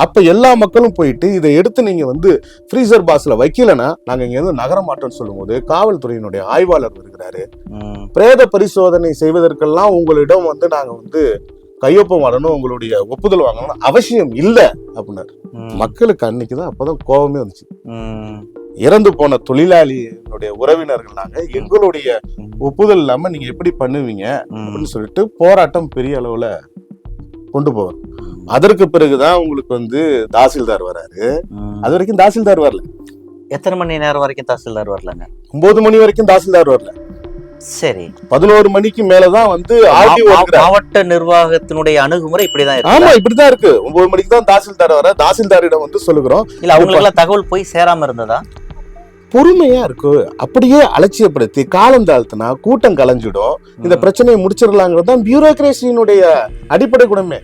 அப்ப எல்லா மக்களும் போயிட்டு இதை எடுத்து நீங்க வந்து ஃப்ரீசர் பாக்ஸ்ல வைக்கலன்னா நாங்க இங்க இருந்து நகர மாட்டோம்னு சொல்லும்போது காவல்துறையினுடைய ஆய்வாளர் வருகிறாரு. பிரேத பரிசோதனை செய்வதற்கெல்லாம் உங்களிடம் வந்து நாங்க வந்து கையொப்பம் வாங்கணும், உங்களுடைய ஒப்புதல் வாங்கணும் அவசியம் இல்லை அப்படின்னாரு. மக்களுக்கு அன்னைக்குதான் அப்பதான் கோபமே வந்துச்சு. இறந்து போன தொழிலாளியினுடைய உறவினர்கள் நாங்க, எங்களுடைய ஒப்புதல் இல்லாம நீங்க எப்படி பண்ணுவீங்க அப்படின்னு சொல்லிட்டு போராட்டம் பெரிய அளவுல கொண்டு போவார். அதற்கு பிறகுதான் உங்களுக்கு வந்து தாசில்தார் வராரு. அது வரைக்கும் தாசில்தார் வரல. எத்தனை மணி நேரம் வரைக்கும் தாசில்தார் வரலங்க? 9 மணி வரைக்கும் தாசில்தார் வரல. சரி, 11 மணிக்கு மேலதான் வந்து மாவட்ட நிர்வாகத்தினுடைய அணுகுமுறை இப்படிதான் இருக்கு. ஆமா, இப்படிதான் இருக்கு. 9 மணிக்கு தான் தாசில்தார் வர. தாசில்தாரிடம் வந்து சொல்லுகிறோம். இல்ல அவங்களுக்கு எல்லாம் தகவல் போய் சேராம இருந்ததா? பொறுமையா இருக்கு. அப்படியே அலட்சியப்படுத்தி காலம் தாழ்த்தினா கூட்டம் கலைஞ்சிடும். இந்த பிரச்சனையை முடிச்சிடலாங்கிறது தான் பியூரோகிரசியினுடைய அடிப்படை குணமே.